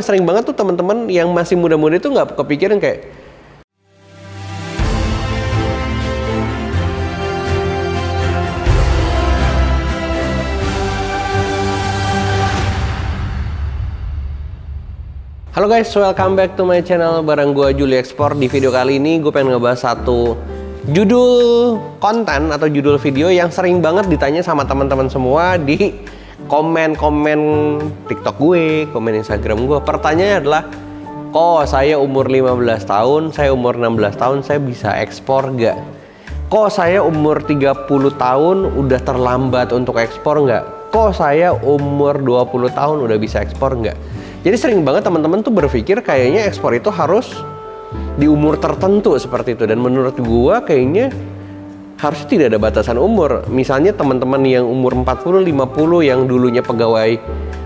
Sering banget tuh teman-teman yang masih muda-muda itu nggak kepikiran kayak, halo guys, welcome back to my channel bareng gue Juli Explore. Di video kali ini gue pengen ngebahas satu judul konten atau judul video yang sering banget ditanya sama teman-teman semua di komen-komen TikTok gue, komen Instagram gue. Pertanyaannya adalah, kok saya umur 15 tahun, saya umur 16 tahun, saya bisa ekspor nggak? Kok saya umur 30 tahun udah terlambat untuk ekspor nggak? Kok saya umur 20 tahun udah bisa ekspor nggak? Jadi sering banget teman-teman tuh berpikir kayaknya ekspor itu harus di umur tertentu seperti itu. Dan menurut gua kayaknya harusnya tidak ada batasan umur. Misalnya teman-teman yang umur 40, 50 yang dulunya pegawai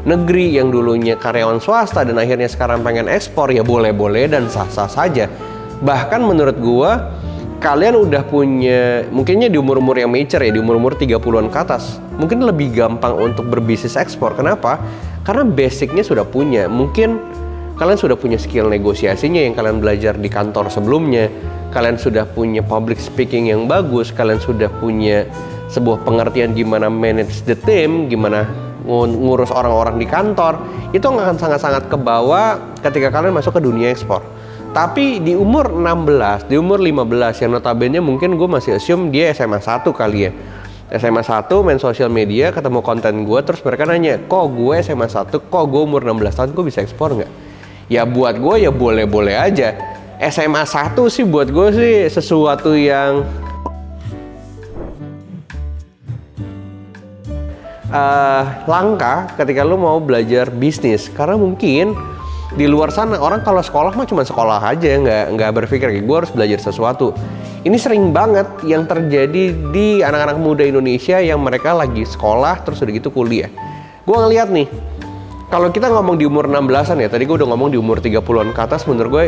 negeri, yang dulunya karyawan swasta dan akhirnya sekarang pengen ekspor, ya boleh-boleh dan sah-sah saja. Bahkan menurut gua kalian udah punya, mungkinnya di umur-umur yang mature ya, di umur-umur 30-an ke atas, mungkin lebih gampang untuk berbisnis ekspor. Kenapa? Karena basicnya sudah punya. Mungkin kalian sudah punya skill negosiasinya yang kalian belajar di kantor sebelumnya. Kalian sudah punya public speaking yang bagus. Kalian sudah punya sebuah pengertian gimana manage the team, gimana ngurus orang-orang di kantor. Itu akan sangat-sangat kebawa ketika kalian masuk ke dunia ekspor. Tapi di umur 16, di umur 15 yang notabene mungkin gue masih assume dia SMA 1 kali ya. SMA 1 main sosial media, ketemu konten gue, terus mereka nanya, kok gue SMA 1, kok gue umur 16 tahun, gue bisa ekspor nggak? Ya buat gue ya boleh-boleh aja. SMA 1 sih buat gue sih sesuatu yang langka ketika lu mau belajar bisnis. Karena mungkin di luar sana orang kalau sekolah mah cuma sekolah aja, nggak berpikir kayak gue harus belajar sesuatu. Ini sering banget yang terjadi di anak-anak muda Indonesia yang mereka lagi sekolah terus udah gitu kuliah. Gue ngeliat nih, kalau kita ngomong di umur 16-an ya, tadi gue udah ngomong di umur 30-an ke atas, menurut gue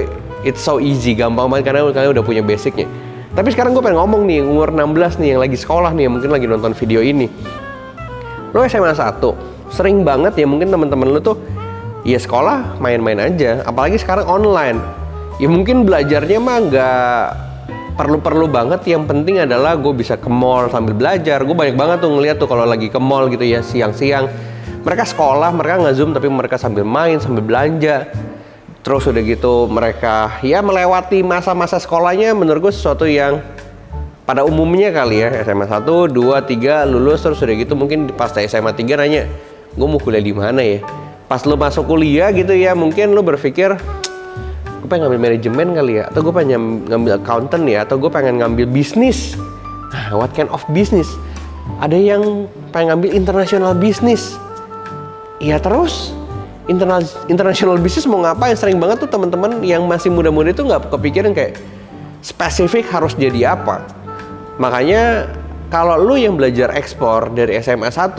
it's so easy, gampang banget karena kalian udah punya basicnya. Tapi sekarang gue pengen ngomong nih, umur 16 nih yang lagi sekolah nih, yang mungkin lagi nonton video ini. Lo SMA 1, sering banget ya mungkin teman-teman lo tuh ya sekolah main-main aja, apalagi sekarang online. Ya mungkin belajarnya mah nggak perlu-perlu banget, yang penting adalah gue bisa ke mall sambil belajar. Gue banyak banget tuh ngeliat tuh kalau lagi ke mall gitu ya siang-siang, mereka sekolah, mereka nge-zoom tapi mereka sambil main, sambil belanja. Terus udah gitu mereka ya melewati masa-masa sekolahnya. Menurut gue sesuatu yang pada umumnya kali ya, SMA 1, 2, 3 lulus, terus udah gitu mungkin pas SMA 3 nanya, gue mau kuliah di mana ya? Pas lu masuk kuliah gitu ya, mungkin lu berpikir, gue pengen ngambil manajemen kali ya, atau gue pengen ngambil accountant ya, atau gue pengen ngambil bisnis. Nah, what kind of business? Ada yang pengen ngambil international business. Ya terus international business mau ngapain? Sering banget tuh teman-teman yang masih muda-muda itu nggak kepikiran kayak spesifik harus jadi apa. Makanya kalau lu yang belajar ekspor dari SMA 1,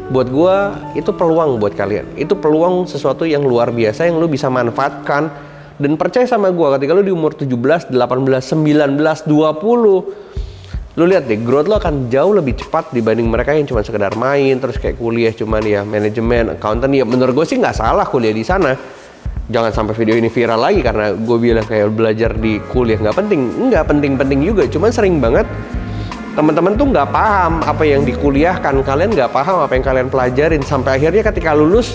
buat gue itu peluang buat kalian. Itu peluang sesuatu yang luar biasa yang lu bisa manfaatkan. Dan percaya sama gue, ketika lu di umur 17, 18, 19, 20, lu lihat deh, growth lu akan jauh lebih cepat dibanding mereka yang cuma sekedar main terus kayak kuliah cuman ya manajemen, accountant. Ya menurut gue sih nggak salah kuliah di sana. Jangan sampai video ini viral lagi karena gue bilang kayak belajar di kuliah nggak penting. Nggak penting-penting juga, cuman sering banget teman-teman tuh nggak paham apa yang dikuliahkan, kalian nggak paham apa yang kalian pelajarin, sampai akhirnya ketika lulus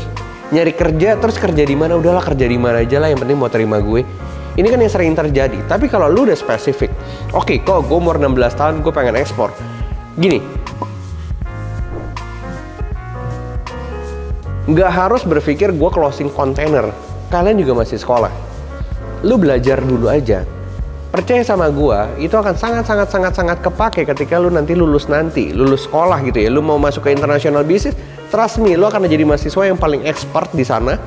nyari kerja, terus kerja di mana, udahlah kerja di mana aja lah, yang penting mau terima gue. Ini kan yang sering terjadi. Tapi kalau lu udah spesifik, oke, kok gue umur 16 tahun gue pengen ekspor. Gini, nggak harus berpikir gue closing container. Kalian juga masih sekolah, lu belajar dulu aja. Percaya sama gue, itu akan sangat kepake ketika lu nanti lulus sekolah gitu ya. Lu mau masuk ke international business, trust me, lu akan jadi mahasiswa yang paling expert di sana.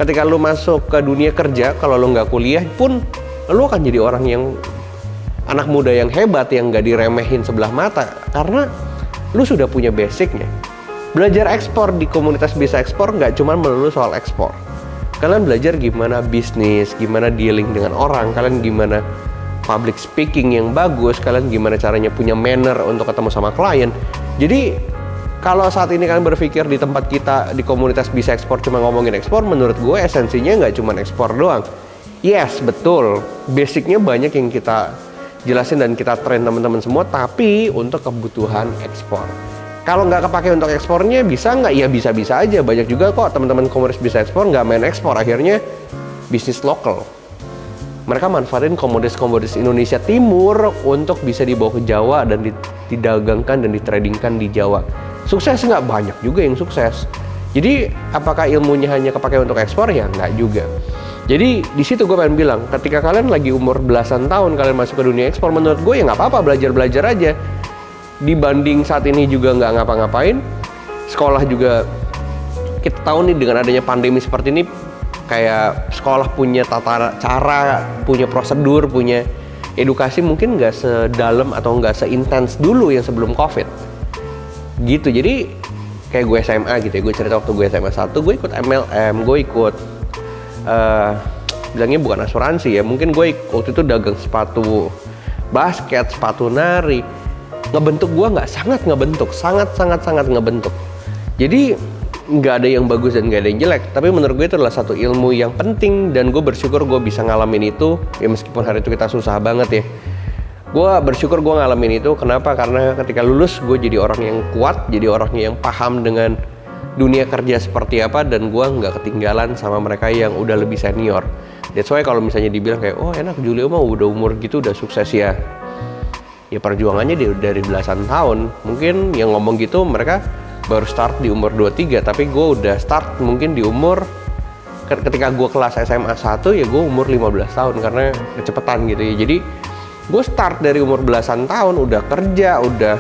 Ketika lu masuk ke dunia kerja, kalau lu nggak kuliah pun, lu akan jadi orang yang anak muda yang hebat, yang nggak diremehin sebelah mata, karena lu sudah punya basicnya. Belajar ekspor di komunitas bisa ekspor nggak cuma melulu soal ekspor. Kalian belajar gimana bisnis, gimana dealing dengan orang, kalian gimana public speaking yang bagus, kalian gimana caranya punya manner untuk ketemu sama klien. Jadi Kalau saat ini kalian berpikir di tempat kita di komunitas bisa ekspor cuma ngomongin ekspor, menurut gue esensinya nggak cuma ekspor doang. Yes, betul. Basicnya banyak yang kita jelasin dan kita train teman-teman semua, tapi untuk kebutuhan ekspor. Kalau nggak kepake untuk ekspornya bisa nggak? Ya bisa-bisa aja. Banyak juga kok teman-teman komunitas bisa ekspor nggak main ekspor, akhirnya bisnis lokal. Mereka manfaatin komoditas-komoditas Indonesia Timur untuk bisa dibawa ke Jawa dan didagangkan dan ditradingkan di Jawa. Sukses nggak? Banyak juga yang sukses. Jadi apakah ilmunya hanya kepake untuk ekspor? Ya nggak juga. Jadi di situ gue pengen bilang, ketika kalian lagi umur belasan tahun kalian masuk ke dunia ekspor, menurut gue ya nggak apa-apa, belajar aja. Dibanding saat ini juga nggak ngapa-ngapain, sekolah juga kita tahu nih dengan adanya pandemi seperti ini, kayak sekolah punya tata cara, punya prosedur, punya edukasi mungkin nggak sedalam atau nggak seintens dulu yang sebelum COVID. Gitu, jadi kayak gue SMA gitu ya, gue cerita waktu gue SMA 1, gue ikut MLM, gue ikut bilangnya bukan asuransi ya, mungkin gue waktu itu dagang sepatu basket, sepatu nari. Ngebentuk gue sangat ngebentuk. Jadi nggak ada yang bagus dan nggak ada yang jelek, tapi menurut gue itu adalah satu ilmu yang penting dan gue bersyukur gue bisa ngalamin itu ya, meskipun hari itu kita susah banget ya. Gue bersyukur gue ngalamin itu. Kenapa? Karena ketika lulus gue jadi orang yang kuat, jadi orang yang paham dengan dunia kerja seperti apa, dan gue nggak ketinggalan sama mereka yang udah lebih senior. That's why kalau misalnya dibilang kayak, oh enak Julio mah udah umur gitu udah sukses ya. Ya perjuangannya dari belasan tahun. Mungkin yang ngomong gitu mereka baru start di umur 23, tapi gue udah start mungkin di umur, ketika gue kelas SMA 1 ya gue umur 15 tahun karena kecepatan gitu ya. Jadi gue start dari umur belasan tahun, udah kerja, udah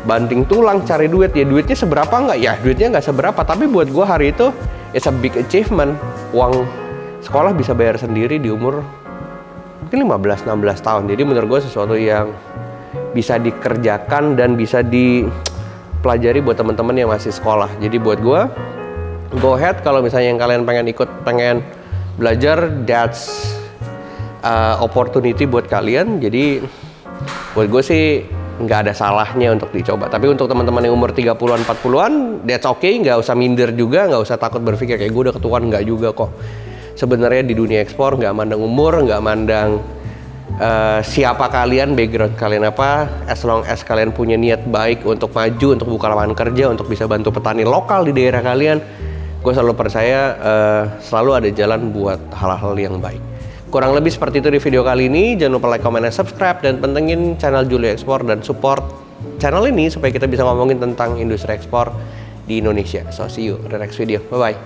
banting tulang cari duit. Ya duitnya seberapa nggak? Ya duitnya nggak seberapa, tapi buat gue hari itu it's a big achievement. Uang sekolah bisa bayar sendiri di umur mungkin 15-16 tahun. Jadi menurut gue sesuatu yang bisa dikerjakan dan bisa dipelajari buat teman-teman yang masih sekolah. Jadi buat gue, go ahead kalau misalnya yang kalian pengen belajar, that's opportunity buat kalian. Jadi buat gue sih nggak ada salahnya untuk dicoba. Tapi untuk teman-teman yang umur 30-an, 40-an, that's okay, nggak usah minder juga, nggak usah takut berpikir kayak gue udah ketuaan, nggak juga kok. Sebenarnya di dunia ekspor nggak mandang umur, nggak mandang siapa kalian, background kalian apa, as long as kalian punya niat baik untuk maju, untuk buka lapangan kerja, untuk bisa bantu petani lokal di daerah kalian, gue selalu percaya selalu ada jalan buat hal-hal yang baik. Kurang lebih seperti itu di video kali ini. Jangan lupa like, comment, dan subscribe, dan pantengin channel Julio Ekspor dan support channel ini supaya kita bisa ngomongin tentang industri ekspor di Indonesia. So see you in the next video. Bye bye.